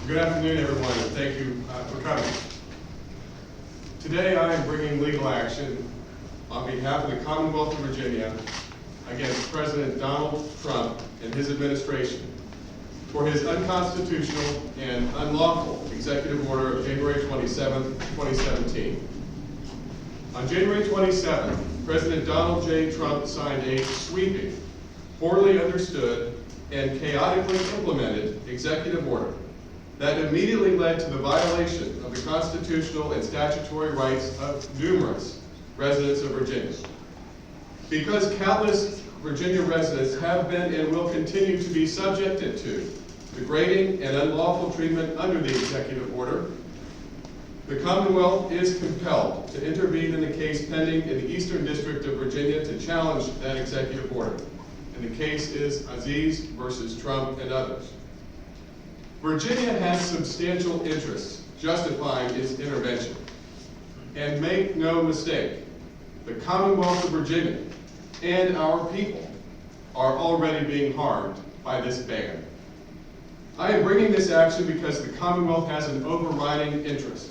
Good afternoon, everyone, and thank you for coming. Today I am bringing legal action on behalf of the Commonwealth of Virginia against President Donald Trump and his administration for his unconstitutional and unlawful executive order of January 27, 2017. On January 27th, President Donald J. Trump signed a sweeping, poorly understood, and chaotically implemented executive order that immediately led to the violation of the constitutional and statutory rights of numerous residents of Virginia. Because countless Virginia residents have been and will continue to be subjected to degrading and unlawful treatment under the executive order, the Commonwealth is compelled to intervene in the case pending in the Eastern District of Virginia to challenge that executive order. And the case is Aziz versus Trump and others. Virginia has substantial interests justifying its intervention. And make no mistake, the Commonwealth of Virginia and our people are already being harmed by this ban. I am bringing this action because the Commonwealth has an overriding interest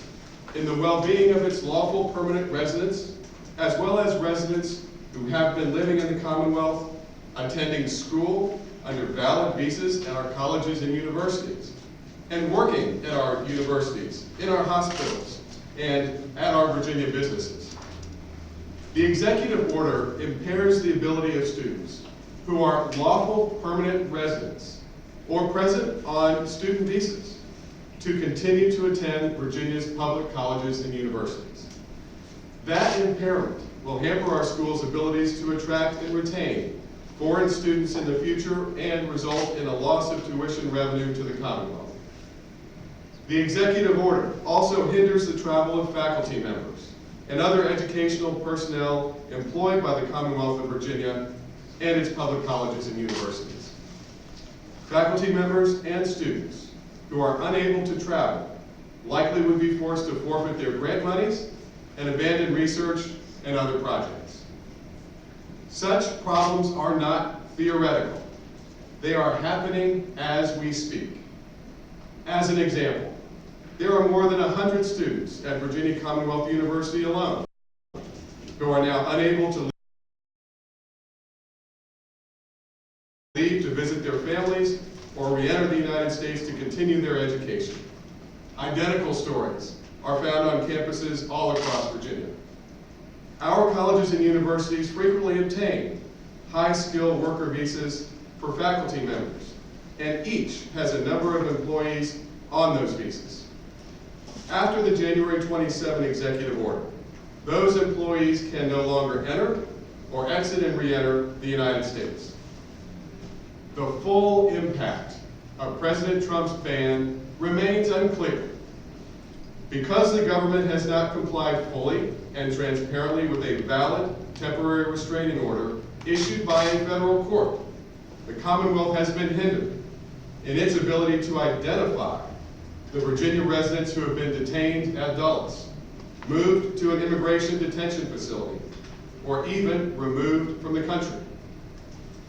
in the well-being of its lawful permanent residents, as well as residents who have been living in the Commonwealth, attending school under valid visas at our colleges and universities, and working at our universities, in our hospitals, and at our Virginia businesses. The executive order impairs the ability of students who are lawful permanent residents or present on student visas to continue to attend Virginia's public colleges and universities. That impairment will hamper our schools' abilities to attract and retain foreign students in the future and result in a loss of tuition revenue to the Commonwealth. The executive order also hinders the travel of faculty members and other educational personnel employed by the Commonwealth of Virginia and its public colleges and universities. Faculty members and students who are unable to travel likely would be forced to forfeit their grant monies and abandon research and other projects. Such problems are not theoretical. They are happening as we speak. As an example, there are more than 100 students at Virginia Commonwealth University alone who are now unable to leave to visit their families or re-enter the United States to continue their education. Identical stories are found on campuses all across Virginia. Our colleges and universities frequently obtain high-skilled worker visas for faculty members, and each has a number of employees on those visas. After the January 27 executive order, those employees can no longer enter or exit and re-enter the United States. The full impact of President Trump's ban remains unclear. Because the government has not complied fully and transparently with a valid temporary restraining order issued by a federal court, the Commonwealth has been hindered in its ability to identify the Virginia residents who have been detained at Dulles, moved to an immigration detention facility, or even removed from the country.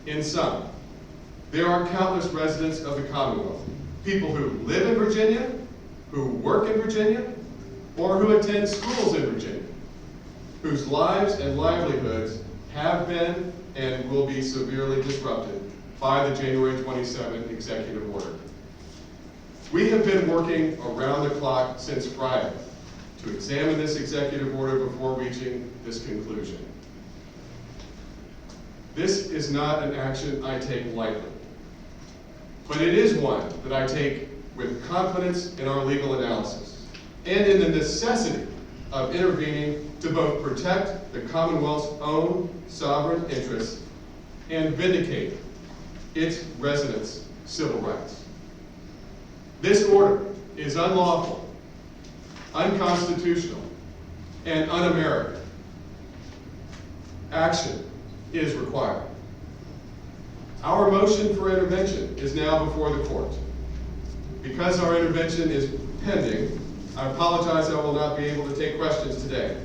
In sum, there are countless residents of the Commonwealth, people who live in Virginia, who work in Virginia, or who attend schools in Virginia, whose lives and livelihoods have been and will be severely disrupted by the January 27 executive order. We have been working around the clock since Friday to examine this executive order before reaching this conclusion. This is not an action I take lightly, but it is one that I take with confidence in our legal analysis and in the necessity of intervening to both protect the Commonwealth's own sovereign interests and vindicate its residents' civil rights. This order is unlawful, unconstitutional, and un-American. Action is required. Our motion for intervention is now before the court. Because our intervention is pending, I apologize I will not be able to take questions today.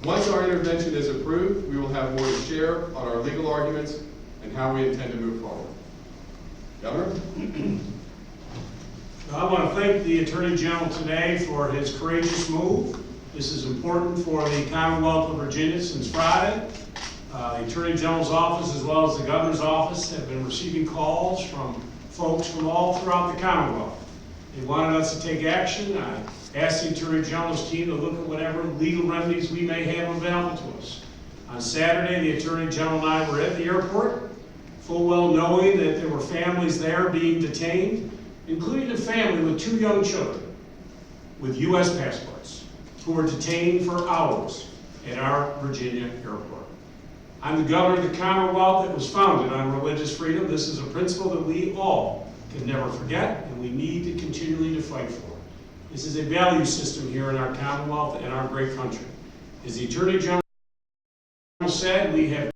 Once our intervention is approved, we will have more to share on our legal arguments and how we intend to move forward. Governor? I want to thank the Attorney General today for his courageous move. This is important for the Commonwealth of Virginia since Friday. The Attorney General's office as well as the Governor's office have been receiving calls from folks from all throughout the Commonwealth. They wanted us to take action. I asked the Attorney General's team to look at whatever legal remedies we may have available to us. On Saturday, the Attorney General and I were at the airport, full well knowing that there were families there being detained, including a family with 2 young children with U.S. passports who were detained for hours at our Virginia airport. I'm the governor of the Commonwealth that was founded on religious freedom. This is a principle that we all can never forget, and we need to continually to fight for. This is a value system here in our Commonwealth and our great country. As the Attorney General said, we have